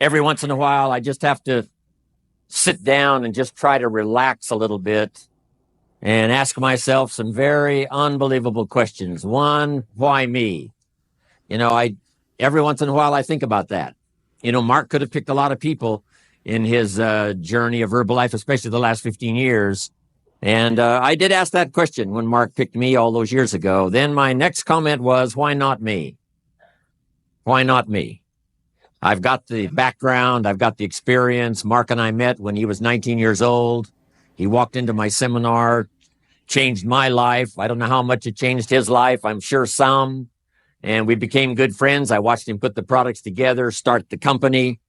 every once in a while, I just have to sit down and just try to relax a little bit and ask myself some very unbelievable questions. One, why me? Every once in a while I think about that. Mark could have picked a lot of people in his journey of Herbalife, especially the last 15 years. And I did ask that question when Mark picked me all those years ago. Then my next comment was, why not me? Why not me? I've got the background. I've got the experience. Mark and I met when he was 19 years old. He walked into my seminar, changed my life. I don't know how much it changed his life. I'm sure some. And we became good friends. I watched him put the products together, start the company.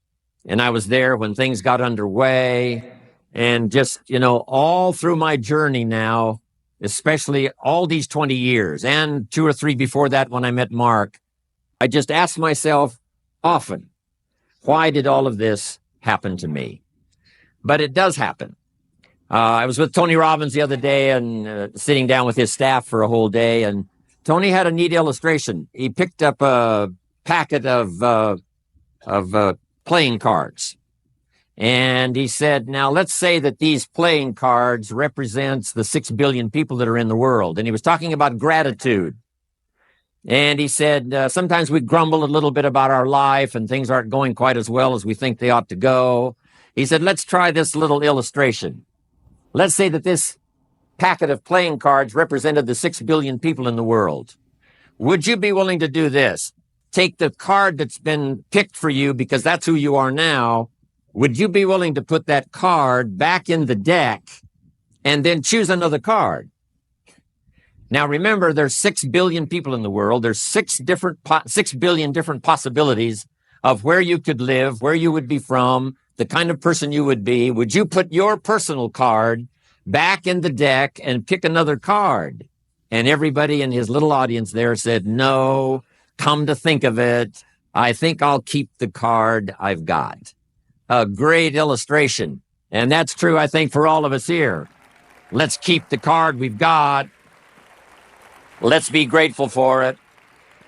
And I was there when things got underway. And just, all through my journey now, especially all these 20 years and 2 or 3 before that when I met Mark, I just asked myself often, why did all of this happen to me? But it does happen. I was with Tony Robbins the other day and sitting down with his staff for a whole day, and Tony had a neat illustration. He picked up a packet of playing cards. And he said, now let's say that these playing cards represents the 6 billion people that are in the world. And he was talking about gratitude. And he said, sometimes we grumble a little bit about our life and things aren't going quite as well as we think they ought to go. He said, let's try this little illustration. Let's say that this packet of playing cards represented the 6 billion people in the world. Would you be willing to do this? Take the card that's been picked for you because that's who you are now. Would you be willing to put that card back in the deck and then choose another card? Now, remember, there's 6 billion people in the world. There's 6 billion different possibilities of where you could live, where you would be from, the kind of person you would be. Would you put your personal card back in the deck and pick another card? And everybody in his little audience there said, no, come to think of it, I think I'll keep the card I've got. A great illustration. And that's true, I think, for all of us here. Let's keep the card we've got. Let's be grateful for it.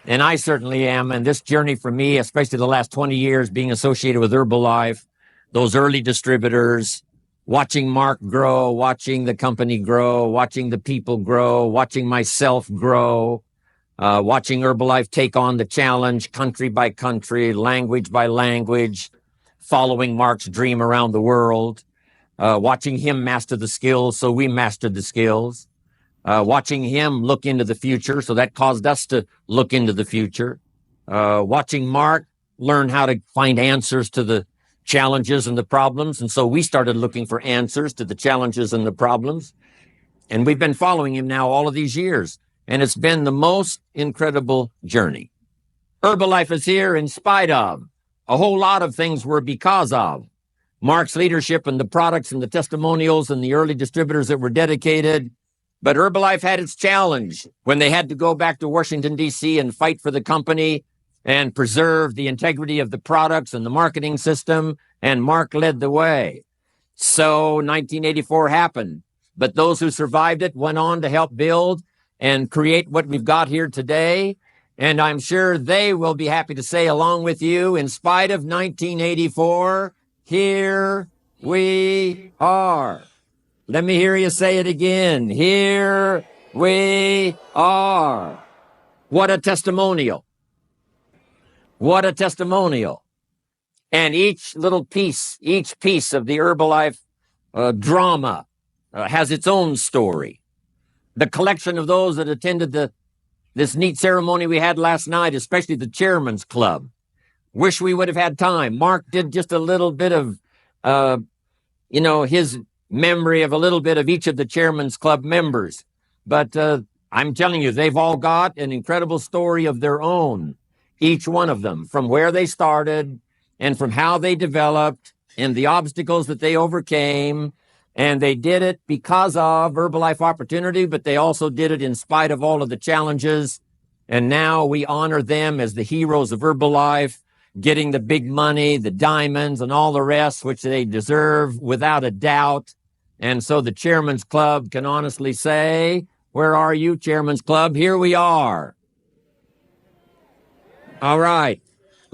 And I certainly am. And this journey for me, especially the last 20 years being associated with Herbalife, those early distributors, watching Mark grow, watching the company grow, watching the people grow, watching myself grow, watching Herbalife take on the challenge country by country, language by language, following Mark's dream around the world, watching him master the skills so we mastered the skills, watching him look into the future, so that caused us to look into the future, watching Mark learn how to find answers to the challenges and the problems, and so we started looking for answers to the challenges and the problems, and we've been following him now all of these years, and it's been the most incredible journey. Herbalife is here in spite of. A whole lot of things were because of Mark's leadership and the products and the testimonials and the early distributors that were dedicated. But Herbalife had its challenge when they had to go back to Washington, D.C. and fight for the company and preserve the integrity of the products and the marketing system. And Mark led the way. So 1984 happened. But those who survived it went on to help build and create what we've got here today. And I'm sure they will be happy to say along with you, in spite of 1984, here we are. Let me hear you say it again. Here we are. What a testimonial. What a testimonial. And each piece of the Herbalife drama has its own story. The collection of those that attended this neat ceremony we had last night, especially the Chairman's Club. Wish we would have had time. Mark did just a little bit of, his memory of a little bit of each of the Chairman's Club members. But I'm telling you, they've all got an incredible story of their own, each one of them, from where they started and from how they developed and the obstacles that they overcame. And they did it because of Herbalife opportunity, but they also did it in spite of all of the challenges. And now we honor them as the heroes of Herbalife, getting the big money, the diamonds, and all the rest, which they deserve without a doubt. And so the Chairman's Club can honestly say, where are you, Chairman's Club? Here we are. All right.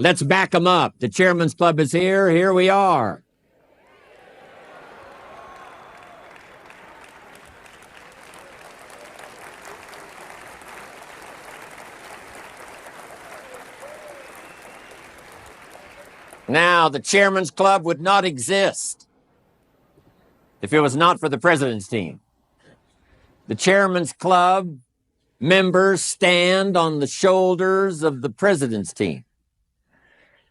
Let's back them up. The Chairman's Club is here. Here we are. Now, the Chairman's Club would not exist if it was not for the President's team. The Chairman's Club members stand on the shoulders of the President's team.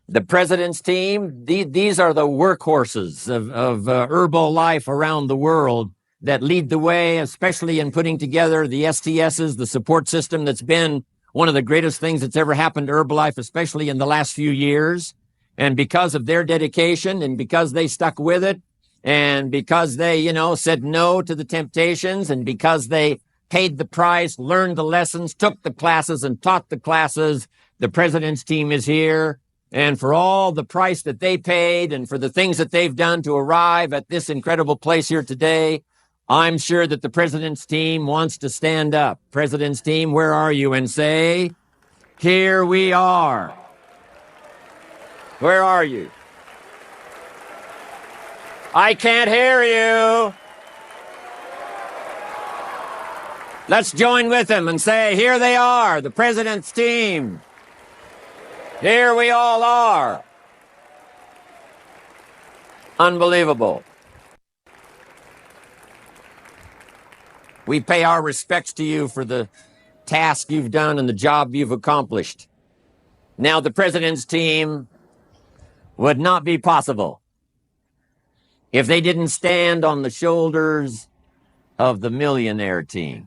The President's team, these are the workhorses of herbalife around the world that lead the way, especially in putting together the STSs, the support system that's been one of the greatest things that's ever happened to Herbalife, especially in the last few years. And because of their dedication and because they stuck with it and because they, said no to the temptations and because they paid the price, learned the lessons, took the classes and taught the classes, the President's team is here. And for all the price that they paid and for the things that they've done to arrive at this incredible place here today, I'm sure that the President's team wants to stand up. President's team, where are you? And say, here we are. Where are you? I can't hear you. Let's join with them and say, here they are, the President's team. Here we all are. Unbelievable. We pay our respects to you for the task you've done and the job you've accomplished. Now, the President's team would not be possible if they didn't stand on the shoulders of the millionaire team.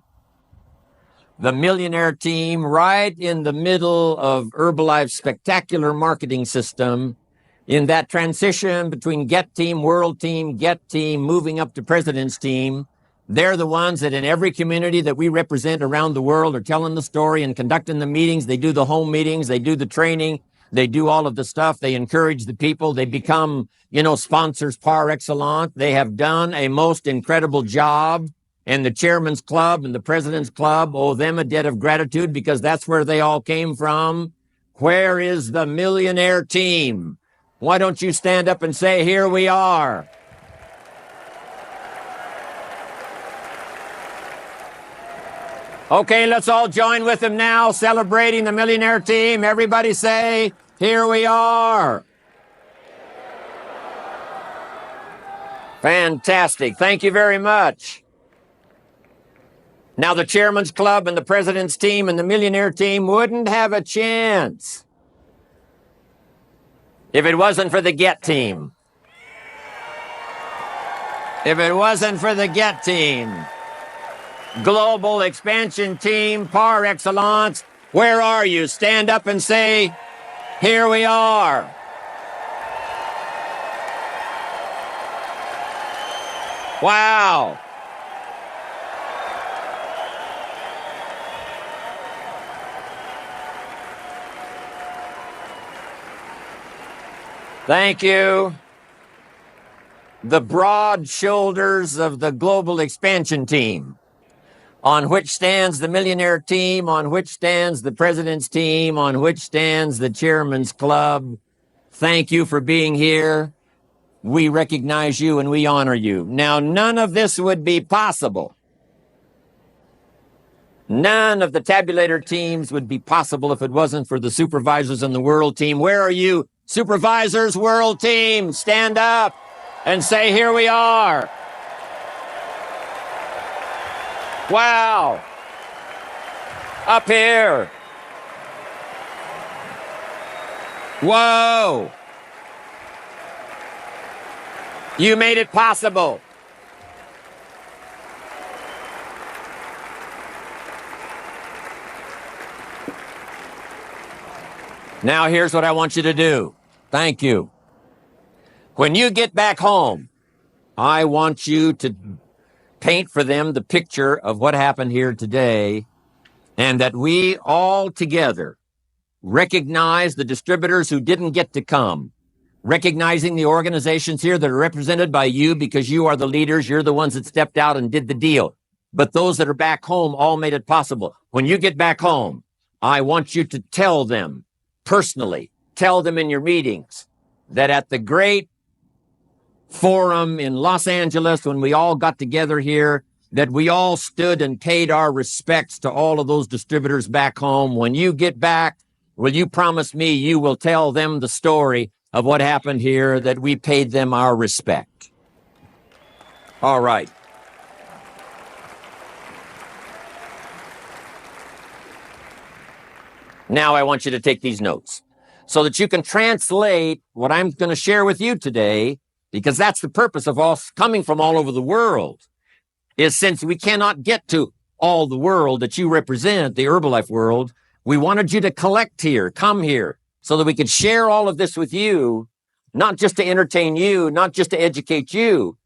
The millionaire team right in the middle of Herbalife's spectacular marketing system in that transition between Get Team, World Team, Get Team, moving up to President's Team. They're the ones that in every community that we represent around the world are telling the story and conducting the meetings. They do the home meetings. They do the training. They do all of the stuff. They encourage the people. They become, sponsors par excellence. They have done a most incredible job. And the Chairman's Club and the President's Club owe them a debt of gratitude because that's where they all came from. Where is the millionaire team? Why don't you stand up and say, here we are? Okay, let's all join with them now, celebrating the millionaire team. Everybody say, here we are. Fantastic. Thank you very much. Now, the Chairman's Club and the President's team and the millionaire team wouldn't have a chance if it wasn't for the Get team. If it wasn't for the Get team. Global expansion team par excellence. Where are you? Stand up and say, here we are. Wow. Thank you. The broad shoulders of the global expansion team, on which stands the millionaire team, on which stands the President's team, on which stands the Chairman's Club. Thank you for being here. We recognize you and we honor you. Now, none of this would be possible. None of the tabulator teams would be possible if it wasn't for the supervisors and the world team. Where are you? Supervisors, world team, stand up and say, here we are. Wow. Up here. Whoa. You made it possible. Now, here's what I want you to do. Thank you. When you get back home, I want you to paint for them the picture of what happened here today, and that we all together recognize the distributors who didn't get to come, recognizing the organizations here that are represented by you because you are the leaders. You're the ones that stepped out and did the deal. But those that are back home all made it possible. When you get back home, I want you to tell them personally tell them in your meetings that at the great forum in Los Angeles, when we all got together here, that we all stood and paid our respects to all of those distributors back home. When you get back, will you promise me you will tell them the story of what happened here, that we paid them our respect? All right. Now I want you to take these notes so that you can translate what I'm going to share with you today, because that's the purpose of us coming from all over the world, is since we cannot get to all the world that you represent, the Herbalife world, we wanted you to collect here, come here, so that we could share all of this with you, not just to entertain you, not just to educate you,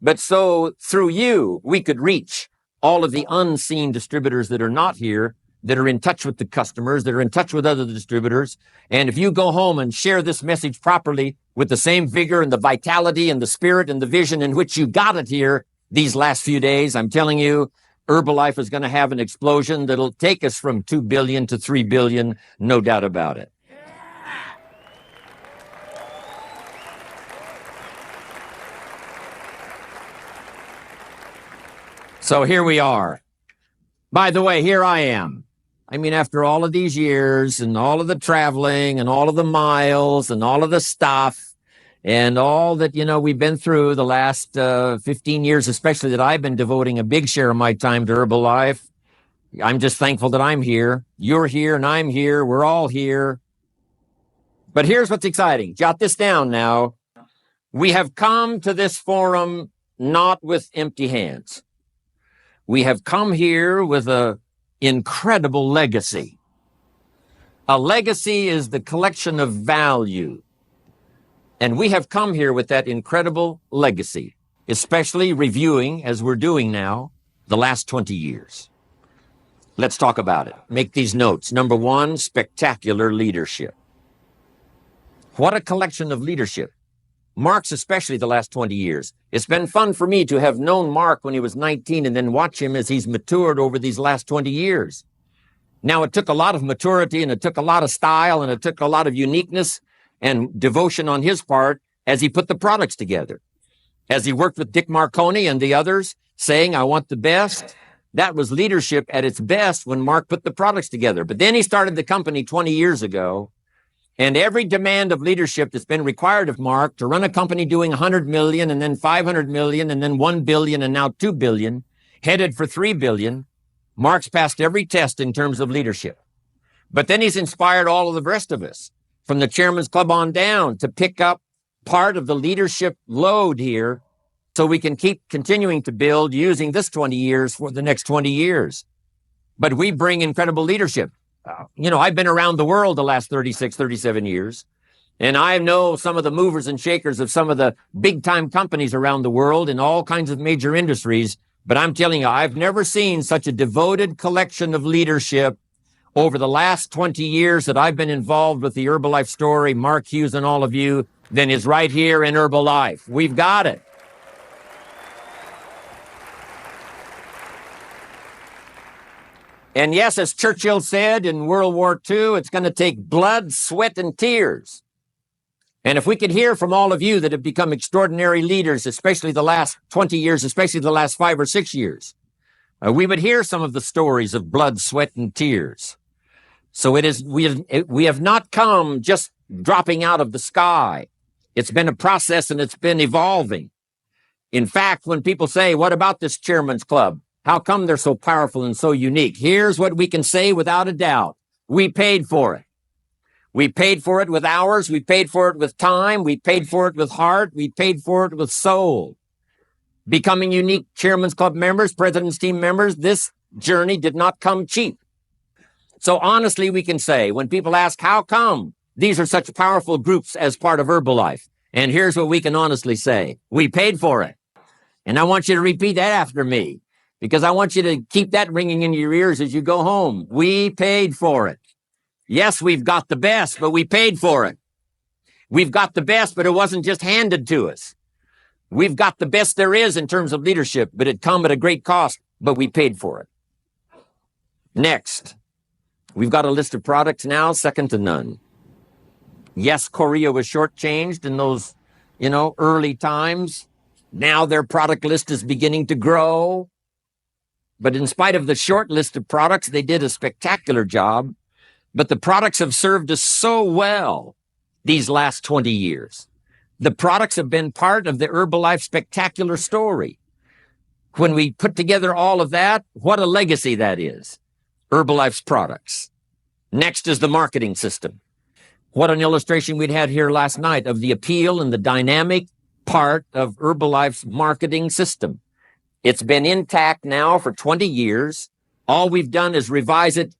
but so through you, we could reach all of the unseen distributors that are not here, that are in touch with the customers, that are in touch with other distributors. And if you go home and share this message properly with the same vigor and the vitality and the spirit and the vision in which you got it here these last few days, I'm telling you, Herbalife is going to have an explosion that'll take us from 2 billion to 3 billion, no doubt about it. So here we are. By the way, here I am. I mean, after all of these years and all of the traveling and all of the miles and all of the stuff and all that, we've been through the last 15 years, especially, that I've been devoting a big share of my time to Herbalife. I'm just thankful that I'm here. You're here and I'm here. We're all here. But here's what's exciting. Jot this down now. We have come to this forum not with empty hands. We have come here with an incredible legacy. A legacy is the collection of value. And we have come here with that incredible legacy, especially reviewing, as we're doing now, the last 20 years. Let's talk about it. Make these notes. Number one, spectacular leadership. What a collection of leadership. Mark's especially the last 20 years. It's been fun for me to have known Mark when he was 19 and then watch him as he's matured over these last 20 years. Now, it took a lot of maturity and it took a lot of style and it took a lot of uniqueness and devotion on his part as he put the products together. As he worked with Dick Marconi and the others saying, I want the best. That was leadership at its best when Mark put the products together. But then he started the company 20 years ago. And every demand of leadership that's been required of Mark to run a company doing 100 million and then 500 million and then 1 billion and now 2 billion, headed for 3 billion, Mark's passed every test in terms of leadership. But then he's inspired all of the rest of us, from the Chairman's Club on down, to pick up part of the leadership load here so we can keep continuing to build using this 20 years for the next 20 years. But we bring incredible leadership. I've been around the world the last 36, 37 years, and I know some of the movers and shakers of some of the big-time companies around the world in all kinds of major industries. But I'm telling you, I've never seen such a devoted collection of leadership over the last 20 years that I've been involved with the Herbalife story, Mark Hughes and all of you, than is right here in Herbalife. We've got it. And yes, as Churchill said in World War II, it's going to take blood, sweat, and tears. And if we could hear from all of you that have become extraordinary leaders, especially the last 20 years, especially the last 5 or 6 years, we would hear some of the stories of blood, sweat, and tears. So we have not come just dropping out of the sky. It's been a process and it's been evolving. In fact, when people say, what about this Chairman's Club? How come they're so powerful and so unique? Here's what we can say without a doubt. We paid for it. We paid for it with hours. We paid for it with time. We paid for it with heart. We paid for it with soul. Becoming unique Chairman's Club members, President's Team members, this journey did not come cheap. So honestly, we can say, when people ask, how come these are such powerful groups as part of Herbalife? And here's what we can honestly say. We paid for it. And I want you to repeat that after me, because I want you to keep that ringing in your ears as you go home. We paid for it. Yes, we've got the best, but we paid for it. We've got the best, but it wasn't just handed to us. We've got the best there is in terms of leadership, but it come at a great cost, but we paid for it. Next, we've got a list of products now, second to none. Yes, Korea was shortchanged in those, early times. Now their product list is beginning to grow. But in spite of the short list of products, they did a spectacular job. But the products have served us so well these last 20 years. The products have been part of the Herbalife spectacular story. When we put together all of that, what a legacy that is. Herbalife's products. Next is the marketing system. What an illustration we'd had here last night of the appeal and the dynamic part of Herbalife's marketing system. It's been intact now for 20 years. All we've done is revise it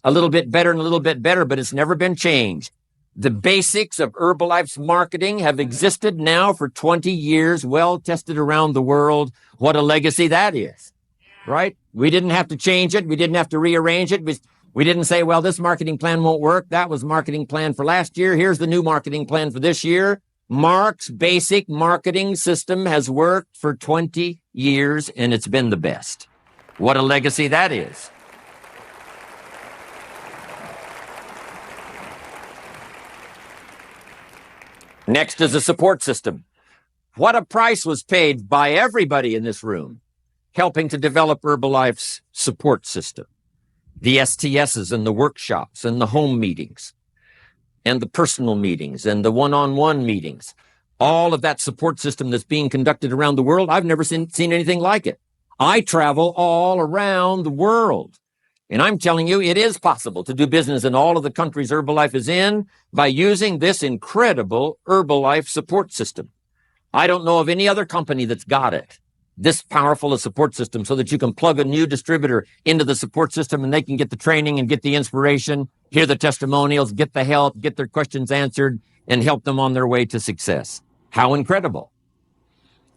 a little bit better and a little bit better, but it's never been changed. The basics of Herbalife's marketing have existed now for 20 years, well tested around the world. What a legacy that is, right? We didn't have to change it. We didn't have to rearrange it. We didn't say, well, this marketing plan won't work. That was marketing plan for last year. Here's the new marketing plan for this year. Mark's basic marketing system has worked for 20 years, and it's been the best. What a legacy that is. Next is the support system. What a price was paid by everybody in this room helping to develop Herbalife's support system. The STSs and the workshops and the home meetings and the personal meetings and the one-on-one meetings. All of that support system that's being conducted around the world, I've never seen anything like it. I travel all around the world. And I'm telling you, it is possible to do business in all of the countries Herbalife is in by using this incredible Herbalife support system. I don't know of any other company that's got it, this powerful a support system, so that you can plug a new distributor into the support system and they can get the training and get the inspiration, hear the testimonials, get the help, get their questions answered, and help them on their way to success. How incredible.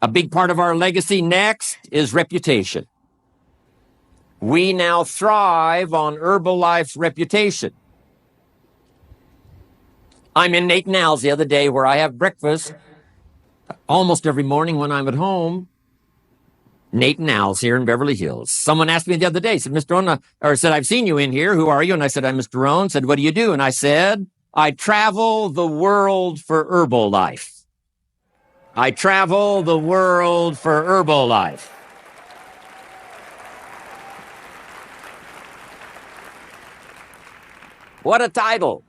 A big part of our legacy next is reputation. We now thrive on Herbalife's reputation. I'm in Nate Now's the other day where I have breakfast almost every morning when I'm at home. Nate Now's here in Beverly Hills. Someone asked me the other day, said, Mr. Rohn, or said, I've seen you in here. Who are you? And I said, I'm Mr. Rohn. Said, what do you do? And I said, I travel the world for Herbalife. I travel the world for Herbalife. What a title.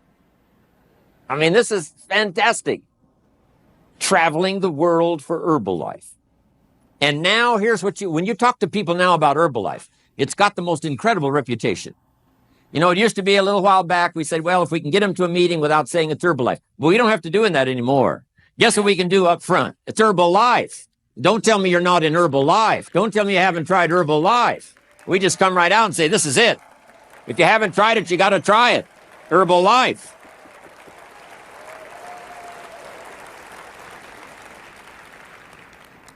I mean, this is fantastic. Traveling the world for Herbalife. And now here's when you talk to people now about Herbalife, it's got the most incredible reputation. You know, it used to be a little while back, we said, well, if we can get them to a meeting without saying it's Herbalife. But we don't have to do that anymore. Guess what we can do up front? It's Herbalife. Don't tell me you're not in Herbalife. Don't tell me you haven't tried Herbalife. We just come right out and say, this is it. If you haven't tried it, you got to try it. Herbalife.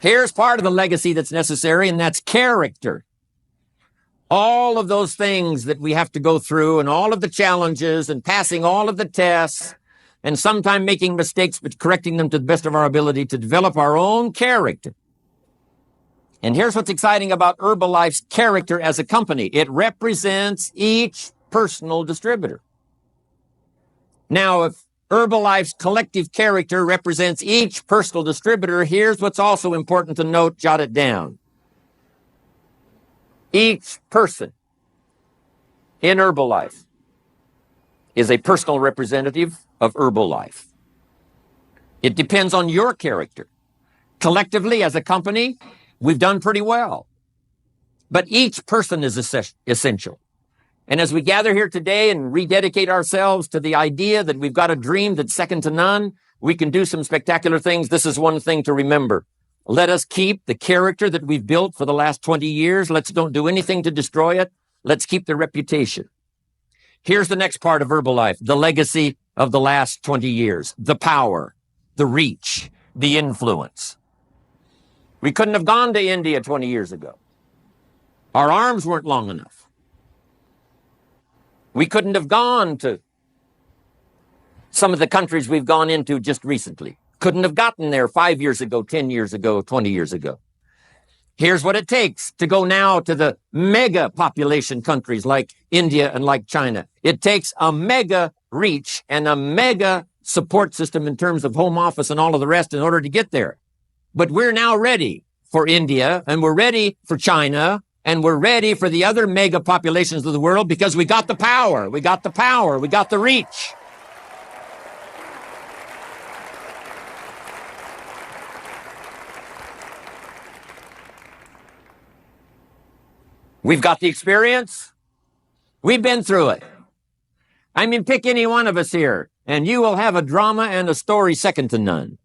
Here's part of the legacy that's necessary, and that's character. All of those things that we have to go through and all of the challenges and passing all of the tests and sometimes making mistakes, but correcting them to the best of our ability to develop our own character. And here's what's exciting about Herbalife's character as a company. It represents each personal distributor. Now, if Herbalife's collective character represents each personal distributor, here's what's also important to note, jot it down. Each person in Herbalife is a personal representative of Herbalife. It depends on your character. Collectively, as a company, we've done pretty well. But each person is essential. And as we gather here today and rededicate ourselves to the idea that we've got a dream that's second to none, we can do some spectacular things. This is one thing to remember. Let us keep the character that we've built for the last 20 years. Let's don't do anything to destroy it. Let's keep the reputation. Here's the next part of Herbalife, the legacy of the last 20 years, the power, the reach, the influence. We couldn't have gone to India 20 years ago. Our arms weren't long enough. We couldn't have gone to some of the countries we've gone into just recently. Couldn't have gotten there 5 years ago, 10 years ago, 20 years ago. Here's what it takes to go now to the mega population countries like India and like China. It takes a mega reach and a mega support system in terms of home office and all of the rest in order to get there. But we're now ready for India, and we're ready for China, and we're ready for the other mega populations of the world because we got the power, we got the reach. We've got the experience. We've been through it. I mean, pick any one of us here, and you will have a drama and a story second to none.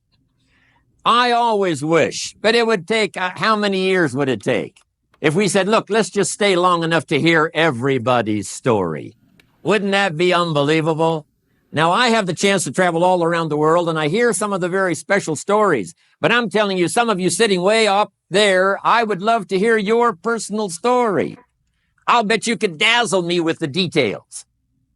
I always wish, but it would take, how many years would it take? If we said, look, let's just stay long enough to hear everybody's story. Wouldn't that be unbelievable? Now, I have the chance to travel all around the world, and I hear some of the very special stories. But I'm telling you, some of you sitting way up there, I would love to hear your personal story. I'll bet you could dazzle me with the details.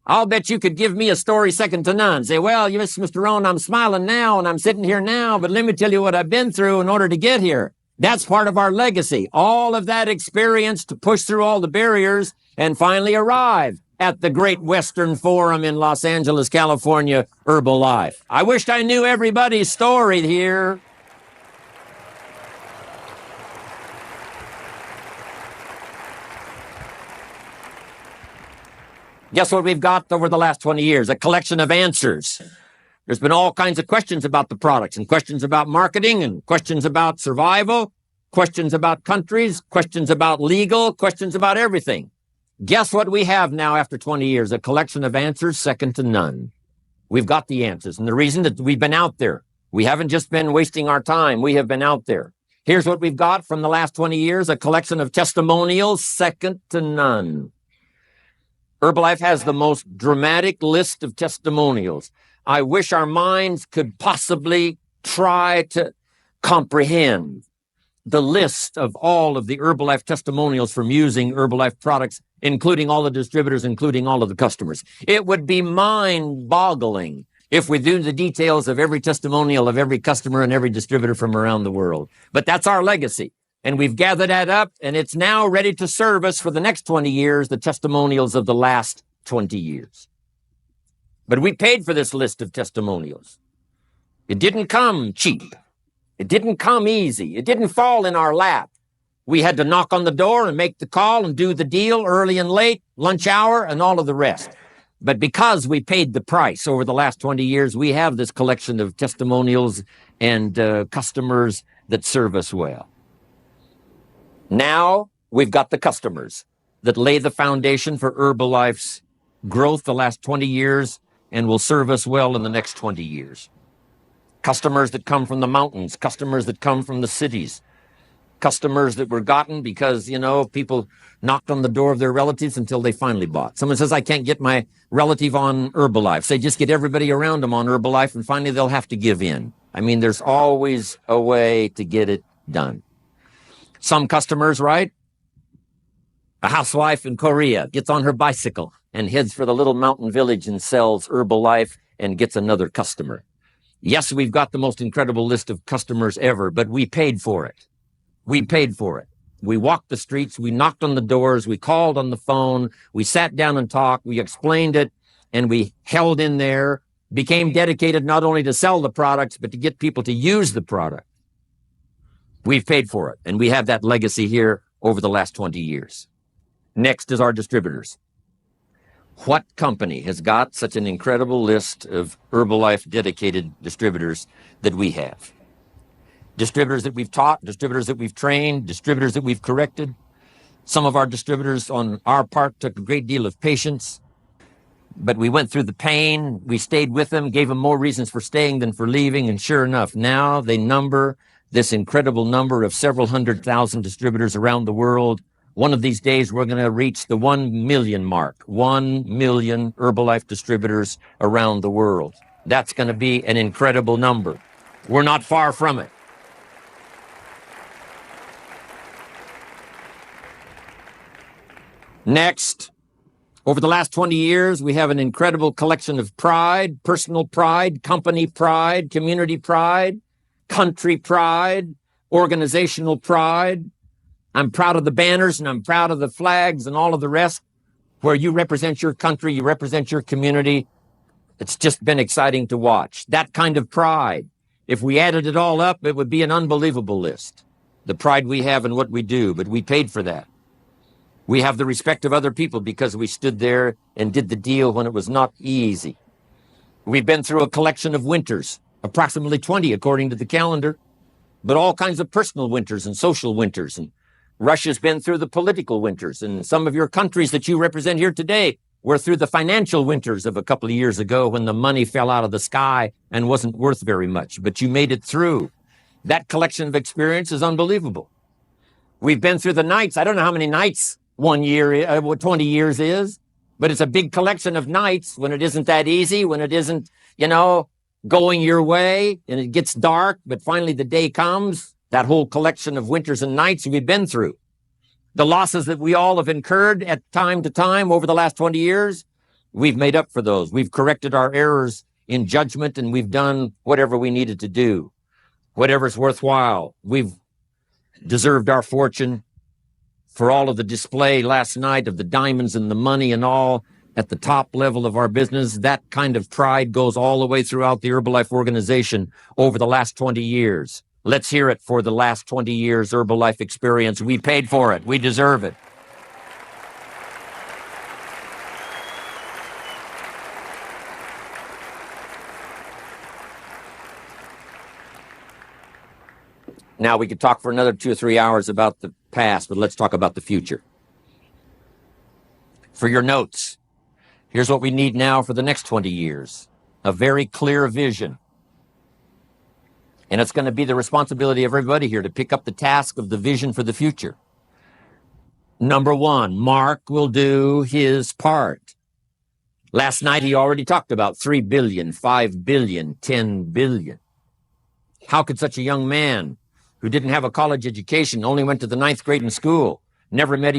I'll bet you could give me a story second to none. Say, well, yes, Mr. Rohn, I'm smiling now, and I'm sitting here now, but let me tell you what I've been through in order to get here. That's part of our legacy. All of that experience to push through all the barriers and finally arrive at the Great Western Forum in Los Angeles, California, Herbalife. I wished I knew everybody's story here. Guess what we've got over the last 20 years? A collection of answers. There's been all kinds of questions about the products and questions about marketing and questions about survival, questions about countries, questions about legal, questions about everything. Guess what we have now after 20 years? A collection of answers second to none. We've got the answers. And the reason that we've been out there, we haven't just been wasting our time. We have been out there. Here's what we've got from the last 20 years, a collection of testimonials second to none. Herbalife has the most dramatic list of testimonials. I wish our minds could possibly try to comprehend the list of all of the Herbalife testimonials from using Herbalife products, including all the distributors, including all of the customers. It would be mind-boggling if we knew the details of every testimonial of every customer and every distributor from around the world. But that's our legacy. And we've gathered that up, and it's now ready to serve us for the next 20 years, the testimonials of the last 20 years. But we paid for this list of testimonials. It didn't come cheap. It didn't come easy. It didn't fall in our lap. We had to knock on the door and make the call and do the deal early and late, lunch hour, and all of the rest. But because we paid the price over the last 20 years, we have this collection of testimonials and customers that serve us well. Now we've got the customers that lay the foundation for Herbalife's growth the last 20 years and will serve us well in the next 20 years. Customers that come from the mountains, customers that come from the cities, customers that were gotten because, people knocked on the door of their relatives until they finally bought. Someone says, I can't get my relative on Herbalife. Say, just get everybody around them on Herbalife and finally they'll have to give in. I mean, there's always a way to get it done. Some customers, right? A housewife in Korea gets on her bicycle and heads for the little mountain village and sells Herbalife and gets another customer. Yes, we've got the most incredible list of customers ever, but we paid for it. We paid for it. We walked the streets, we knocked on the doors, we called on the phone, we sat down and talked, we explained it, and we held in there, became dedicated not only to sell the products, but to get people to use the product. We've paid for it, and we have that legacy here over the last 20 years. Next is our distributors. What company has got such an incredible list of Herbalife dedicated distributors that we have? Distributors that we've taught, distributors that we've trained, distributors that we've corrected. Some of our distributors on our part took a great deal of patience, but we went through the pain. We stayed with them, gave them more reasons for staying than for leaving, and sure enough, now they number this incredible number of several 100,000 distributors around the world. One of these days, we're going to reach the 1 million mark, 1 million Herbalife distributors around the world. That's going to be an incredible number. We're not far from it. Next, over the last 20 years, we have an incredible collection of pride, personal pride, company pride, community pride, country pride, organizational pride. I'm proud of the banners and I'm proud of the flags and all of the rest where you represent your country, you represent your community. It's just been exciting to watch. That kind of pride. If we added it all up, it would be an unbelievable list. The pride we have in what we do, but we paid for that. We have the respect of other people because we stood there and did the deal when it was not easy. We've been through a collection of winters, approximately 20 according to the calendar, but all kinds of personal winters and social winters. And Russia's been through the political winters, and some of your countries that you represent here today were through the financial winters of a couple of years ago when the money fell out of the sky and wasn't worth very much, but you made it through. That collection of experience is unbelievable. We've been through the nights. I don't know how many nights 1 year, 20 years is, but it's a big collection of nights when it isn't that easy, when it isn't, going your way and it gets dark, but finally the day comes. That whole collection of winters and nights we've been through. The losses that we all have incurred at time to time over the last 20 years, we've made up for those. We've corrected our errors in judgment, and we've done whatever we needed to do, whatever's worthwhile. We've deserved our fortune for all of the display last night of the diamonds and the money and all at the top level of our business. That kind of pride goes all the way throughout the Herbalife organization over the last 20 years. Let's hear it for the last 20 years Herbalife experience. We paid for it. We deserve it. Now, we could talk for another 2 or 3 hours about the past, but let's talk about the future. For your notes, here's what we need now for the next 20 years. A very clear vision. And it's going to be the responsibility of everybody here to pick up the task of the vision for the future. Number one, Mark will do his part. Last night, he already talked about 3 billion, 5 billion, 10 billion. How could such a young man who didn't have a college education, only went to the 9th grade in school, never met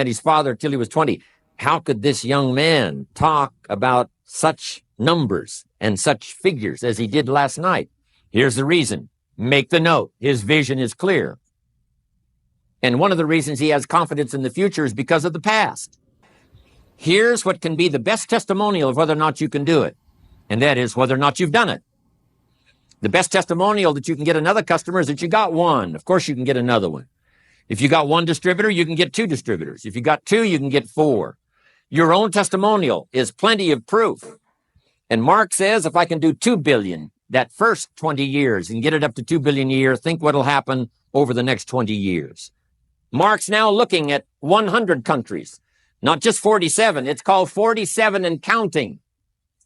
his father till he was 20, how could this young man talk about such numbers and such figures as he did last night? Here's the reason. Make the note. His vision is clear. And one of the reasons he has confidence in the future is because of the past. Here's what can be the best testimonial of whether or not you can do it, and that is whether or not you've done it. The best testimonial that you can get another customer is that you got one. Of course, you can get another one. If you got one distributor, you can get 2 distributors. If you got 2, you can get 4. Your own testimonial is plenty of proof. And Mark says, if I can do 2 billion that first 20 years and get it up to 2 billion a year, think what'll happen over the next 20 years. Mark's now looking at 100 countries, not just 47. It's called 47 and counting.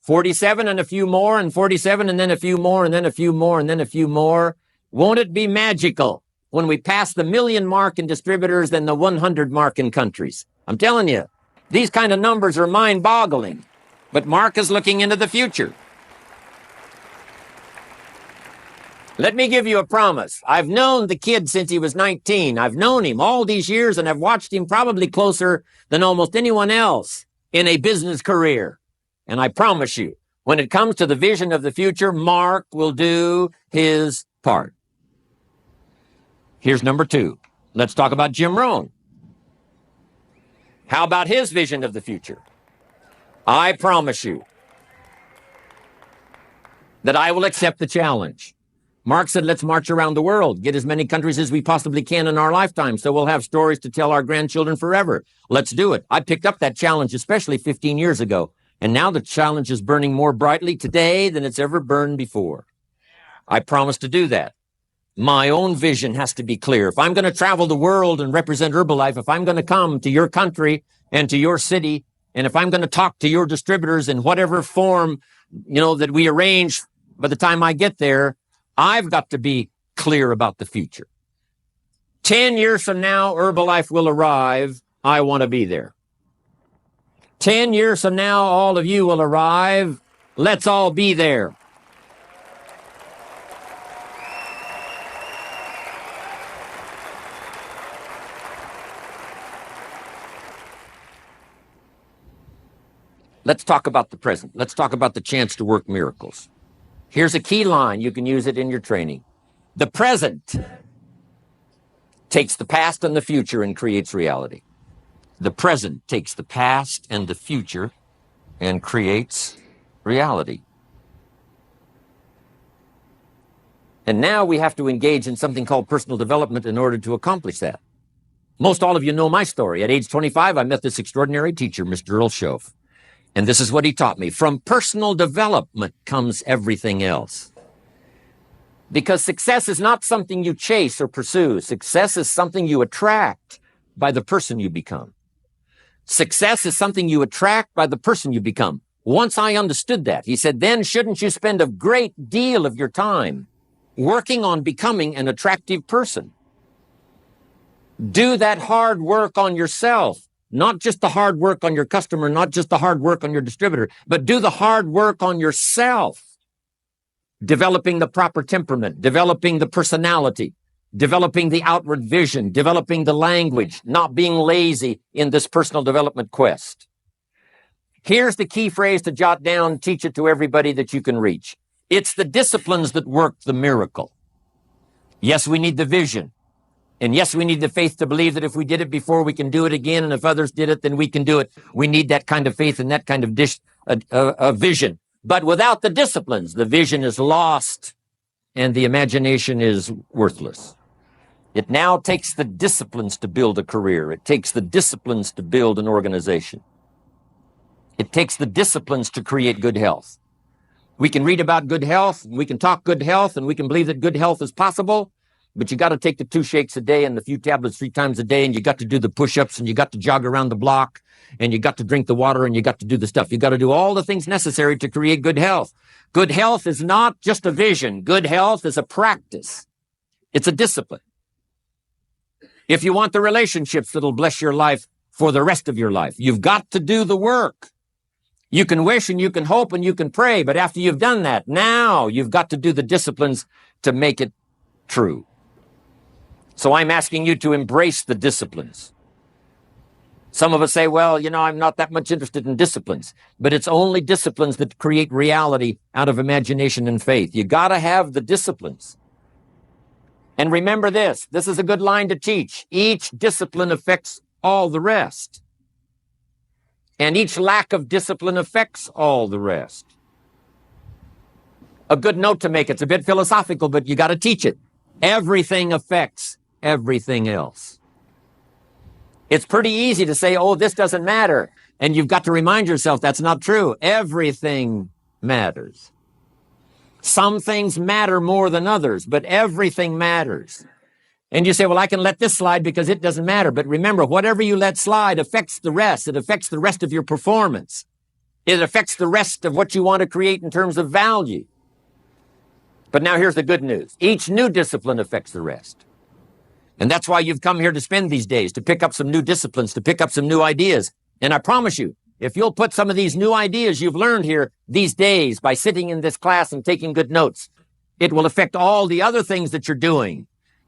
47 and a few more, and 47 and then a few more, and then a few more, and then a few more. Won't it be magical when we pass the 1 million mark in distributors and the 100 mark in countries? I'm telling you, these kind of numbers are mind-boggling. But Mark is looking into the future. Let me give you a promise. I've known the kid since he was 19. I've known him all these years, and I've watched him probably closer than almost anyone else in a business career. And I promise you, when it comes to the vision of the future, Mark will do his part. Here's number 2. Let's talk about Jim Rohn. How about his vision of the future? I promise you that I will accept the challenge. Mark said, let's march around the world, get as many countries as we possibly can in our lifetime, so we'll have stories to tell our grandchildren forever. Let's do it. I picked up that challenge, especially 15 years ago, and now the challenge is burning more brightly today than it's ever burned before. I promise to do that. My own vision has to be clear. If I'm going to travel the world and represent Herbalife, if I'm going to come to your country and to your city, and if I'm going to talk to your distributors in whatever form, that we arrange by the time I get there, I've got to be clear about the future. 10 years from now, Herbalife will arrive. I want to be there. 10 years from now, all of you will arrive. Let's all be there. Let's talk about the present. Let's talk about the chance to work miracles. Here's a key line. You can use it in your training. The present takes the past and the future and creates reality. The present takes the past and the future and creates reality. And now we have to engage in something called personal development in order to accomplish that. Most all of you know my story. At age 25, I met this extraordinary teacher, Mr. Earl Schoaf. And this is what he taught me. From personal development comes everything else. Because success is not something you chase or pursue. Success is something you attract by the person you become. Success is something you attract by the person you become. Once I understood that, he said, then shouldn't you spend a great deal of your time working on becoming an attractive person? Do that hard work on yourself, not just the hard work on your customer, not just the hard work on your distributor, but do the hard work on yourself. Developing the proper temperament, developing the personality, developing the outward vision, developing the language, not being lazy in this personal development quest. Here's the key phrase to jot down, teach it to everybody that you can reach. It's the disciplines that work the miracle. Yes, we need the vision. And yes, we need the faith to believe that if we did it before, we can do it again. And if others did it, then we can do it. We need that kind of faith and that kind of vision. But without the disciplines, the vision is lost and the imagination is worthless. It now takes the disciplines to build a career. It takes the disciplines to build an organization. It takes the disciplines to create good health. We can read about good health, we can talk good health, and we can believe that good health is possible, but you got to take the 2 shakes a day and the few tablets 3 times a day, and you got to do the push-ups, and you got to jog around the block, and you got to drink the water, and you got to do the stuff. You got to do all the things necessary to create good health. Good health is not just a vision. Good health is a practice. It's a discipline. If you want the relationships that'll bless your life for the rest of your life, you've got to do the work. You can wish and you can hope and you can pray, but after you've done that, now you've got to do the disciplines to make it true. So I'm asking you to embrace the disciplines. Some of us say, well, I'm not that much interested in disciplines, but it's only disciplines that create reality out of imagination and faith. You got to have the disciplines. And remember this is a good line to teach. Each discipline affects all the rest. And each lack of discipline affects all the rest. A good note to make. It's a bit philosophical, but you got to teach it. Everything affects everything else. It's pretty easy to say, oh, this doesn't matter. And you've got to remind yourself that's not true. Everything matters. Some things matter more than others, but everything matters. And you say, well, I can let this slide because it doesn't matter. But remember, whatever you let slide affects the rest. It affects the rest of your performance. It affects the rest of what you want to create in terms of value. But now here's the good news. Each new discipline affects the rest. And that's why you've come here to spend these days, to pick up some new disciplines, to pick up some new ideas. And I promise you, if you'll put some of these new ideas you've learned here these days by sitting in this class and taking good notes, it will affect all the other things that you're doing.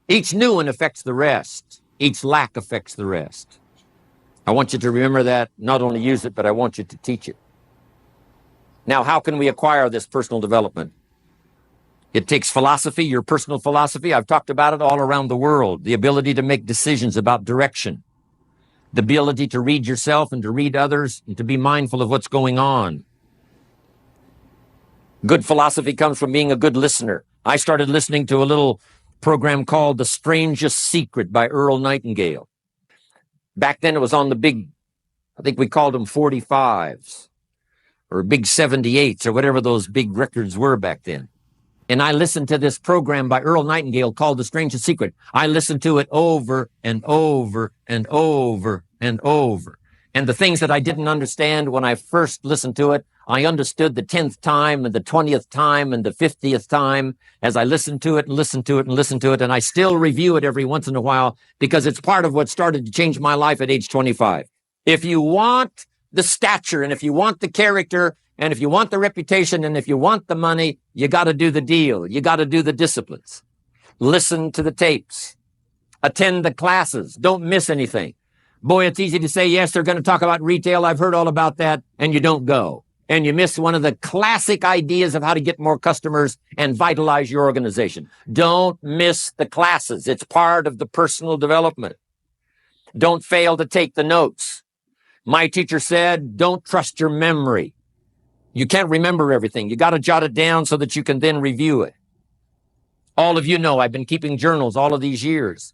Each new one affects the rest. Each lack affects the rest. I want you to remember that, not only use it, but I want you to teach it. Now, how can we acquire this personal development? It takes philosophy, your personal philosophy. I've talked about it all around the world. The ability to make decisions about direction. The ability to read yourself and to read others and to be mindful of what's going on. Good philosophy comes from being a good listener. I started listening to a little program called The Strangest Secret by Earl Nightingale. Back then it was on the big, I think we called them 45s or big 78s or whatever those big records were back then. And I listened to this program by Earl Nightingale called The Strangest Secret. I listened to it over and over and over and over. And the things that I didn't understand when I first listened to it, I understood the 10th time and the 20th time and the 50th time as I listened to it and listened to it and listened to it. And I still review it every once in a while because it's part of what started to change my life at age 25. If you want the stature and if you want the character and if you want the reputation and if you want the money, you got to do the deal. You got to do the disciplines. Listen to the tapes. Attend the classes. Don't miss anything. Boy, it's easy to say, yes, they're going to talk about retail. I've heard all about that. And you don't go. And you miss one of the classic ideas of how to get more customers and vitalize your organization. Don't miss the classes. It's part of the personal development. Don't fail to take the notes. My teacher said, don't trust your memory. You can't remember everything. You got to jot it down so that you can then review it. All of you know I've been keeping journals all of these years.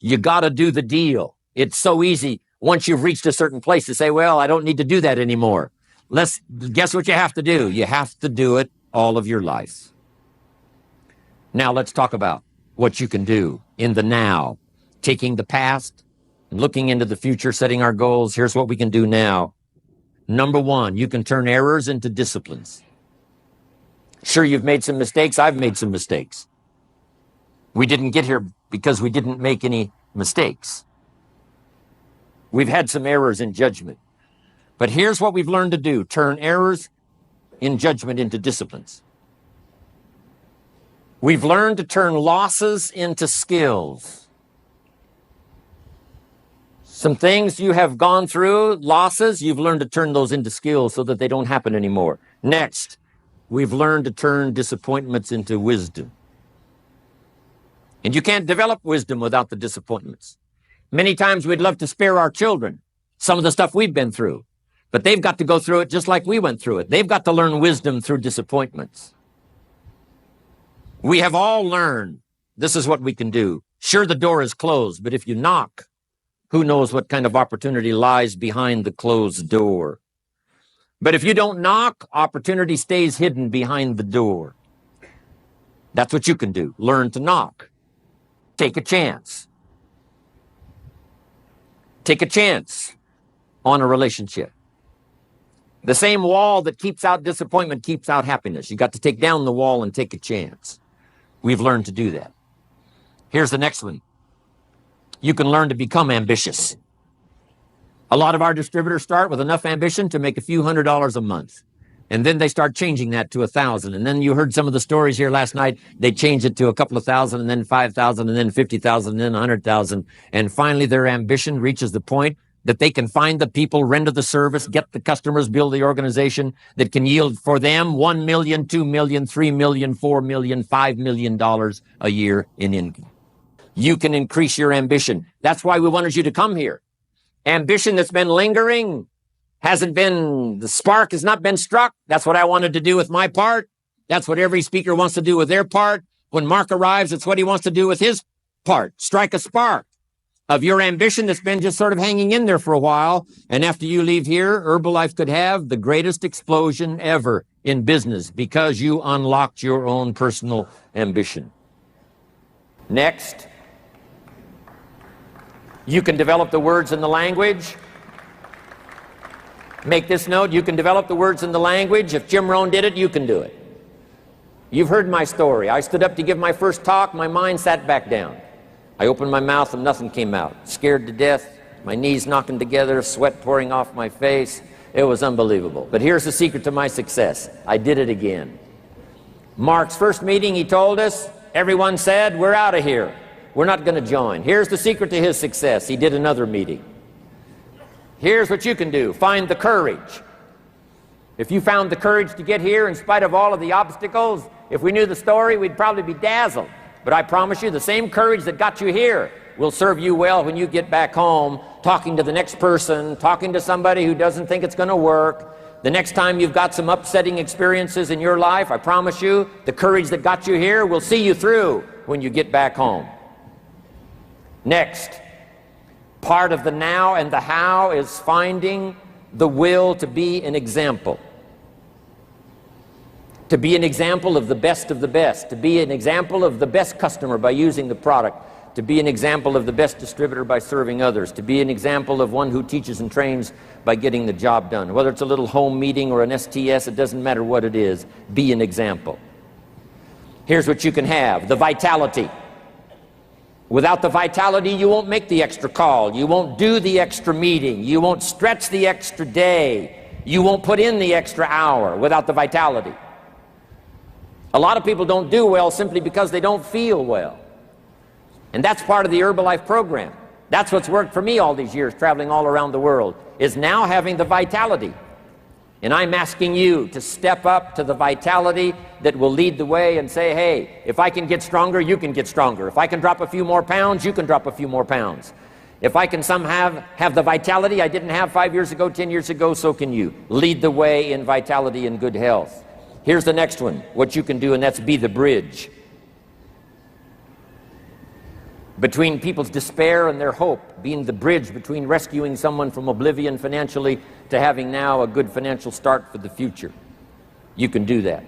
You got to do the deal. It's so easy once you've reached a certain place to say, well, I don't need to do that anymore. Guess what you have to do? You have to do it all of your life. Now let's talk about what you can do in the now, taking the past and looking into the future, setting our goals. Here's what we can do now. Number one, you can turn errors into disciplines. Sure, you've made some mistakes. I've made some mistakes. We didn't get here because we didn't make any mistakes. We've had some errors in judgment. But here's what we've learned to do. Turn errors in judgment into disciplines. We've learned to turn losses into skills. Some things you have gone through, losses, you've learned to turn those into skills so that they don't happen anymore. Next, we've learned to turn disappointments into wisdom. And you can't develop wisdom without the disappointments. Many times we'd love to spare our children some of the stuff we've been through, but they've got to go through it just like we went through it. They've got to learn wisdom through disappointments. We have all learned this is what we can do. Sure, the door is closed, but if you knock, who knows what kind of opportunity lies behind the closed door. But if you don't knock, opportunity stays hidden behind the door. That's what you can do. Learn to knock. Take a chance. Take a chance on a relationship. The same wall that keeps out disappointment keeps out happiness. You got to take down the wall and take a chance. We've learned to do that. Here's the next one. You can learn to become ambitious. A lot of our distributors start with enough ambition to make a few $100s a month. And then they start changing that to 1,000. And then you heard some of the stories here last night. They change it to a couple of thousand, and then 5,000, and then 50,000, and then 100,000. And finally, their ambition reaches the point that they can find the people, render the service, get the customers, build the organization that can yield for them $1 million, $2 million, $3 million, $4 million, $5 million a year in income. You can increase your ambition. That's why we wanted you to come here. Ambition that's been lingering, the spark has not been struck. That's what I wanted to do with my part. That's what every speaker wants to do with their part. When Mark arrives, it's what he wants to do with his part. Strike a spark of your ambition that's been just sort of hanging in there for a while. And after you leave here, Herbalife could have the greatest explosion ever in business because you unlocked your own personal ambition. Next, you can develop the words and the language. Make this note, you can develop the words and the language. If Jim Rohn did it, you can do it. You've heard my story. I stood up to give my first talk. My mind sat back down. I opened my mouth and nothing came out. Scared to death, my knees knocking together, sweat pouring off my face. It was unbelievable. But here's the secret to my success. I did it again. Mark's first meeting, he told us, everyone said, we're out of here. We're not going to join. Here's the secret to his success. He did another meeting. Here's what you can do. Find the courage. If you found the courage to get here in spite of all of the obstacles, if we knew the story, we'd probably be dazzled. But I promise you, the same courage that got you here will serve you well when you get back home, talking to the next person, talking to somebody who doesn't think it's going to work. The next time you've got some upsetting experiences in your life, I promise you, the courage that got you here will see you through when you get back home. Next, part of the now and the how is finding the will to be an example. To be an example of the best, to be an example of the best customer by using the product, to be an example of the best distributor by serving others, to be an example of one who teaches and trains by getting the job done. Whether it's a little home meeting or an STS, it doesn't matter what it is, be an example. Here's what you can have, the vitality. Without the vitality, you won't make the extra call, you won't do the extra meeting, you won't stretch the extra day, you won't put in the extra hour without the vitality. A lot of people don't do well simply because they don't feel well. And that's part of the Herbalife program. That's what's worked for me all these years, traveling all around the world, is now having the vitality. And I'm asking you to step up to the vitality that will lead the way and say, hey, if I can get stronger, you can get stronger. If I can drop a few more pounds, you can drop a few more pounds. If I can somehow have the vitality I didn't have 5 years ago, 10 years ago, so can you. Lead the way in vitality and good health. Here's the next one, what you can do, and that's be the bridge. between people's despair and their hope, being the bridge between rescuing someone from oblivion financially to having now a good financial start for the future. You can do that.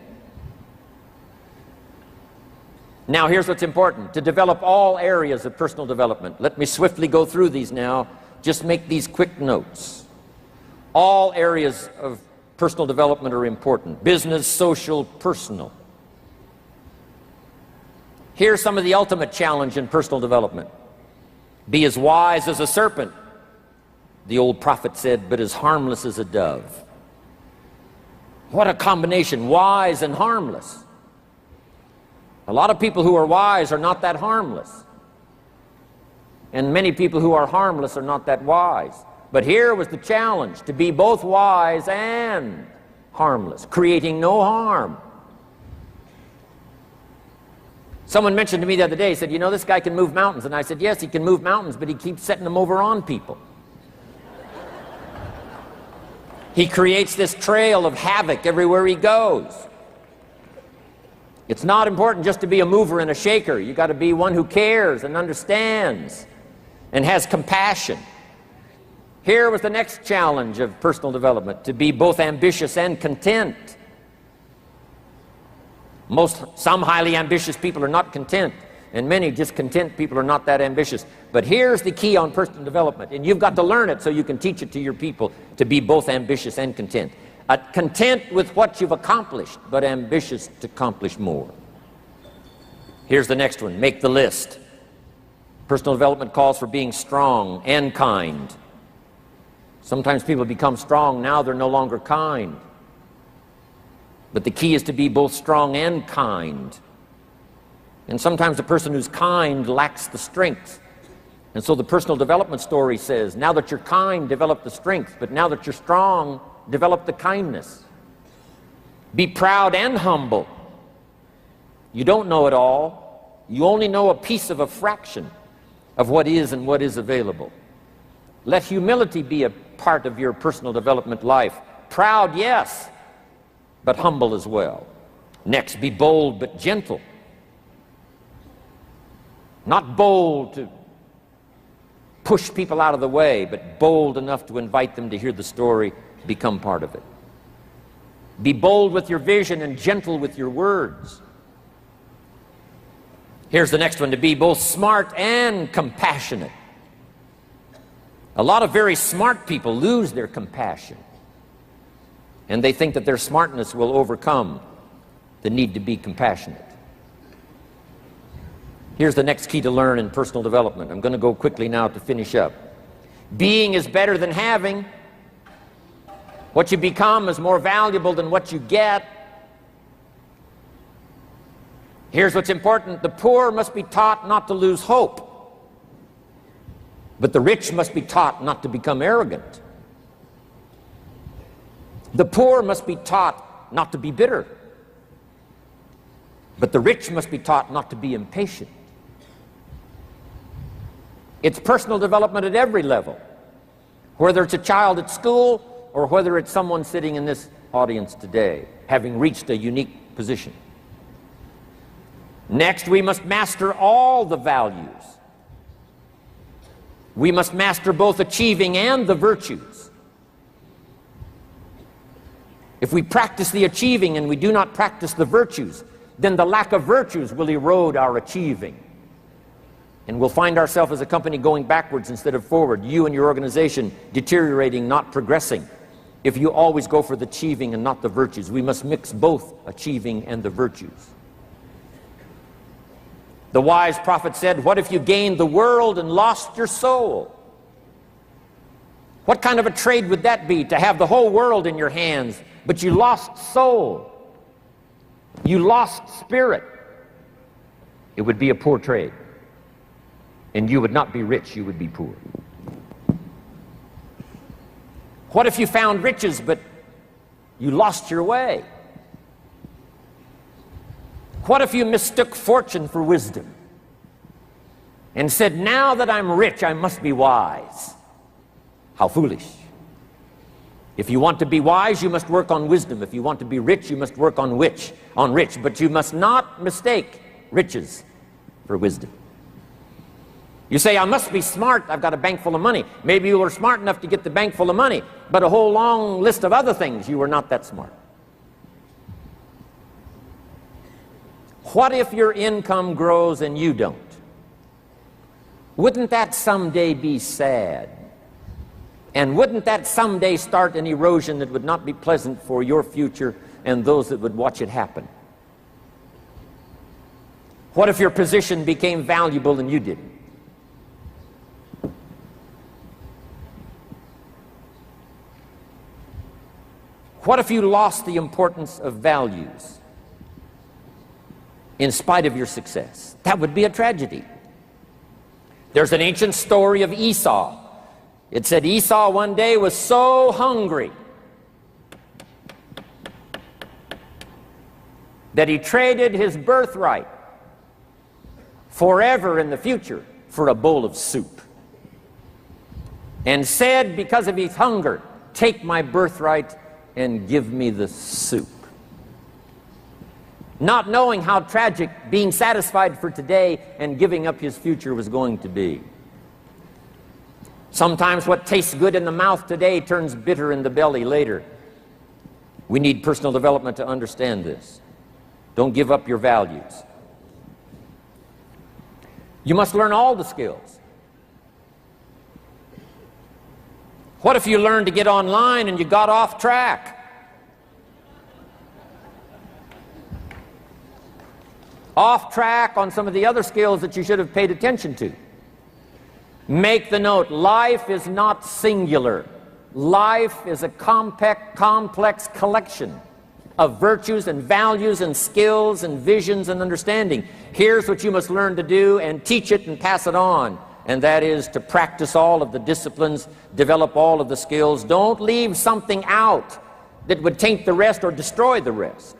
Now, here's what's important: to develop all areas of personal development. Let me swiftly go through these now. Just make these quick notes. All areas of personal development are important: business, social, personal. Here's some of the ultimate challenge in personal development. Be as wise as a serpent, the old prophet said, but as harmless as a dove. What a combination, wise and harmless. A lot of people who are wise are not that harmless. And many people who are harmless are not that wise. But here was the challenge: to be both wise and harmless, creating no harm. Someone mentioned to me the other day, said, you know, this guy can move mountains. And I said, yes, he can move mountains, but he keeps setting them over on people. He creates this trail of havoc everywhere he goes. It's not important just to be a mover and a shaker. You got to be one who cares and understands and has compassion. Here was the next challenge of personal development: to be both ambitious and content. Some highly ambitious people are not content, and many discontent people are not that ambitious. But here's the key on personal development, and you've got to learn it so you can teach it to your people: to be both ambitious and content. Content with what you've accomplished, but ambitious to accomplish more. Here's the next one: make the list. Personal development calls for being strong and kind. Sometimes people become strong, now they're no longer kind. But the key is to be both strong and kind. And sometimes the person who's kind lacks the strength. And so the personal development story says, now that you're kind, develop the strength. But now that you're strong, develop the kindness. Be proud and humble. You don't know it all. You only know a piece of a fraction of what is and what is available. Let humility be a part of your personal development life. Proud, yes, but humble as well. Next, be bold but gentle. Not bold to push people out of the way, but bold enough to invite them to hear the story, become part of it. Be bold with your vision and gentle with your words. Here's the next one: to be both smart and compassionate. A lot of very smart people lose their compassion, and they think that their smartness will overcome the need to be compassionate. Here's the next key to learn in personal development. I'm going to go quickly now to finish up. Being is better than having. What you become is more valuable than what you get. Here's what's important: the poor must be taught not to lose hope, but the rich must be taught not to become arrogant. The poor must be taught not to be bitter, but the rich must be taught not to be impatient. It's personal development at every level, whether it's a child at school or whether it's someone sitting in this audience today, having reached a unique position. Next, we must master all the values. We must master both achieving and the virtues. If we practice the achieving and we do not practice the virtues, then the lack of virtues will erode our achieving. And we'll find ourselves as a company going backwards instead of forward. You and your organization deteriorating, not progressing, if you always go for the achieving and not the virtues. We must mix both achieving and the virtues. The wise prophet said, what if you gained the world and lost your soul? What kind of a trade would that be, to have the whole world in your hands, but you lost soul? You lost spirit. It would be a poor trade. And you would not be rich, you would be poor. What if you found riches, but you lost your way? What if you mistook fortune for wisdom and said, now that I'm rich, I must be wise? How foolish. If you want to be wise, you must work on wisdom. If you want to be rich, you must work on rich. But you must not mistake riches for wisdom. You say, I must be smart, I've got a bank full of money. Maybe you were smart enough to get the bank full of money, but a whole long list of other things, you were not that smart. What if your income grows and you don't? Wouldn't that someday be sad? And wouldn't that someday start an erosion that would not be pleasant for your future and those that would watch it happen? What if your position became valuable and you didn't? What if you lost the importance of values in spite of your success? That would be a tragedy. There's an ancient story of Esau. It said Esau one day was so hungry that he traded his birthright forever in the future for a bowl of soup, and said, because of his hunger, take my birthright and give me the soup. Not knowing how tragic being satisfied for today and giving up his future was going to be. Sometimes what tastes good in the mouth today turns bitter in the belly later. We need personal development to understand this. Don't give up your values. You must learn all the skills. What if you learned to get online and you got off track? Off track on some of the other skills that you should have paid attention to. Make the note, life is not singular. Life is a complex collection of virtues and values and skills and visions and understanding. Here's what you must learn to do and teach it and pass it on. And that is to practice all of the disciplines, develop all of the skills. Don't leave something out that would taint the rest or destroy the rest.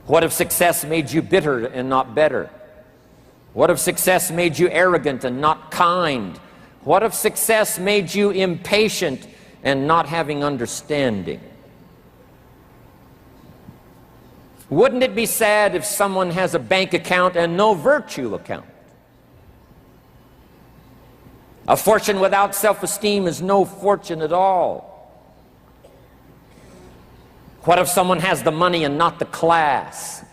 What if success made you bitter and not better? What if success made you arrogant and not kind? What if success made you impatient and not having understanding? Wouldn't it be sad if someone has a bank account and no virtue account? A fortune without self-esteem is no fortune at all. What if someone has the money and not the class?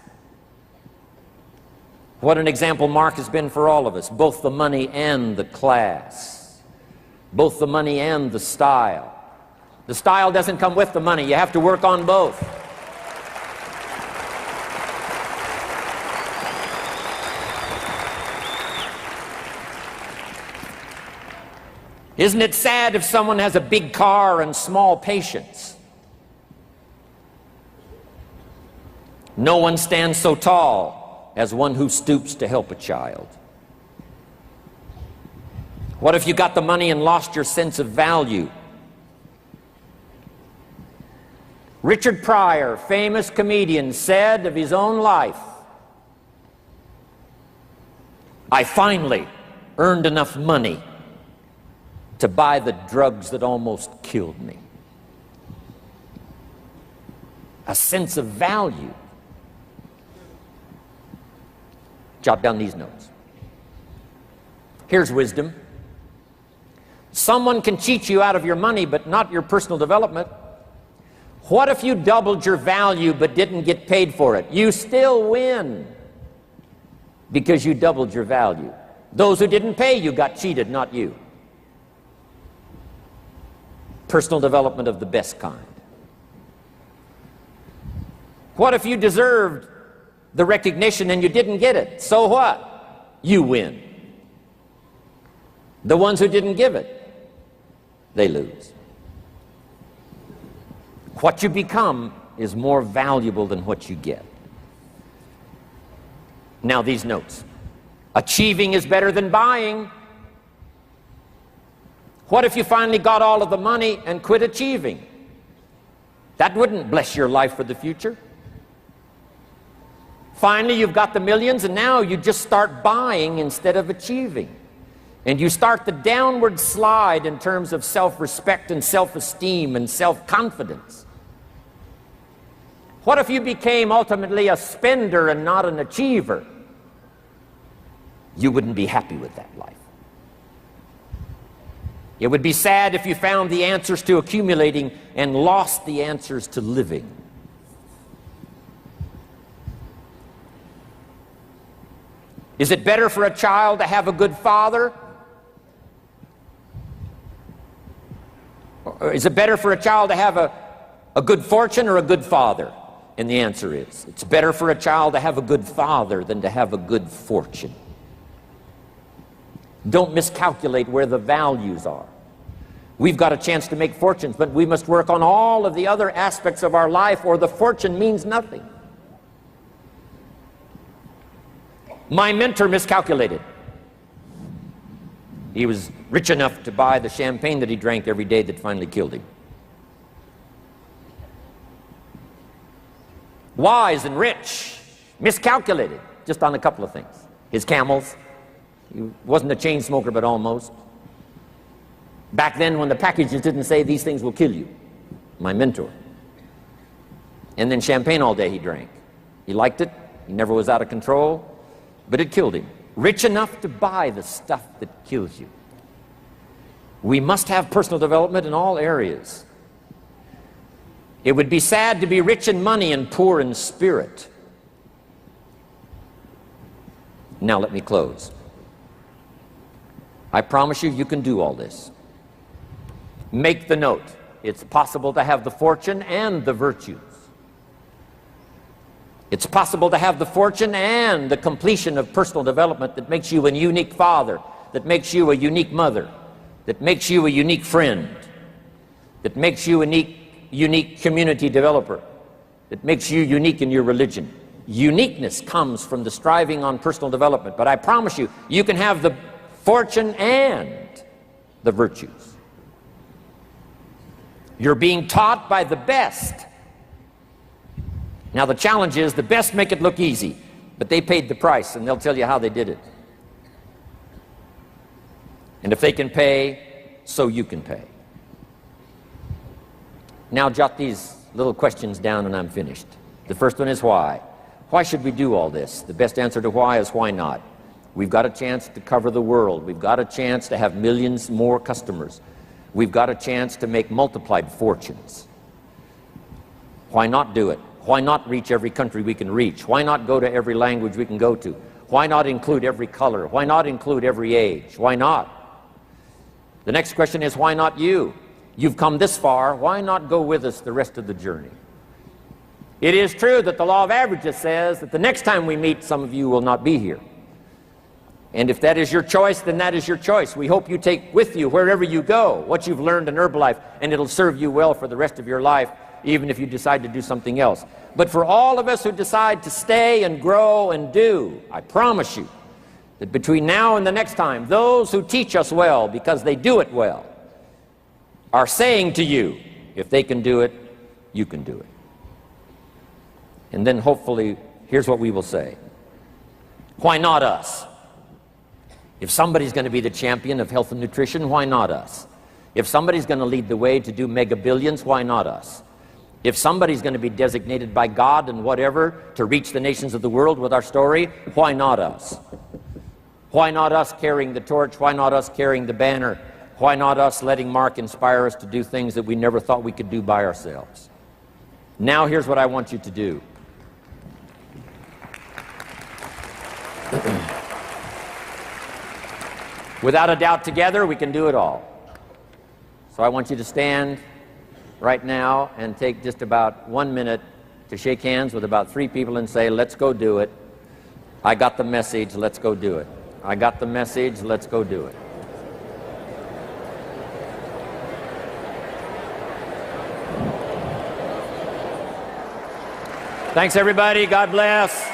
What an example Mark has been for all of us, both the money and the class, both the money and the style. The style doesn't come with the money. You have to work on both. Isn't it sad if someone has a big car and small patience? No one stands so tall as one who stoops to help a child. What if you got the money and lost your sense of value? Richard Pryor, famous comedian, said of his own life, I finally earned enough money to buy the drugs that almost killed me. A sense of value. Jot down these notes. Here's wisdom. Someone can cheat you out of your money, but not your personal development. What if you doubled your value but didn't get paid for it? You still win because you doubled your value. Those who didn't pay you got cheated, not you. Personal development of the best kind. What if you deserved the recognition and you didn't get it? So what? You win. The ones who didn't give it, they lose. What you become is more valuable than what you get. Now these notes. Achieving is better than buying. What if you finally got all of the money and quit achieving? That wouldn't bless your life for the future. Finally, you've got the millions, and now you just start buying instead of achieving. And you start the downward slide in terms of self-respect and self-esteem and self-confidence. What if you became ultimately a spender and not an achiever? you wouldn't be happy with that life. It would be sad if you found the answers to accumulating and lost the answers to living. Is it better for a child to have a good father? Or is it better for a child to have a good fortune or a good father? And the answer is, it's better for a child to have a good father than to have a good fortune. Don't miscalculate where the values are. We've got a chance to make fortunes, but we must work on all of the other aspects of our life, or the fortune means nothing. My mentor miscalculated. He was rich enough to buy the champagne that he drank every day that finally killed him. Wise and rich, miscalculated just on a couple of things. His camels. He wasn't a chain smoker, but almost. Back then, when the packages didn't say these things will kill you. My mentor. And then champagne all day he drank. He liked it. He never was out of control. But it killed him. Rich enough to buy the stuff that kills you. We must have personal development in all areas. It would be sad to be rich in money and poor in spirit. Now let me close. I promise you, you can do all this. Make the note. It's possible to have the fortune and the virtues. It's possible to have the fortune and the completion of personal development that makes you a unique father, that makes you a unique mother, that makes you a unique friend, that makes you a unique community developer, that makes you unique in your religion. Uniqueness comes from the striving on personal development, but I promise you, you can have the fortune and the virtues. You're being taught by the best. Now the challenge is, the best make it look easy, but they paid the price, and they'll tell you how they did it. And if they can pay, so you can pay. Now jot these little questions down and I'm finished. The first one is why. Why should we do all this? The best answer to why is why not. We've got a chance to cover the world. We've got a chance to have millions more customers. We've got a chance to make multiplied fortunes. Why not do it? Why not reach every country we can reach? Why not go to every language we can go to? Why not include every color? Why not include every age? Why not? The next question is, why not you? You've come this far. Why not go with us the rest of the journey? It is true that the law of averages says that the next time we meet, some of you will not be here. And if that is your choice, then that is your choice. We hope you take with you, wherever you go, what you've learned in Herbalife, and it'll serve you well for the rest of your life, even if you decide to do something else. But for all of us who decide to stay and grow and do, I promise you that between now and the next time, those who teach us well because they do it well are saying to you, if they can do it, you can do it. And then hopefully, here's what we will say. Why not us? If somebody's going to be the champion of health and nutrition, why not us? If somebody's going to lead the way to do mega billions, why not us? If somebody's going to be designated by God and whatever to reach the nations of the world with our story, why not us? Why not us carrying the torch? Why not us carrying the banner? Why not us letting Mark inspire us to do things that we never thought we could do by ourselves? Now here's what I want you to do. Without a doubt, together we can do it all. So I want you to stand right now and take just about 1 minute to shake hands with about 3 people and say, let's go do it. I got the message, let's go do it. I got the message, let's go do it. Thanks everybody, God bless.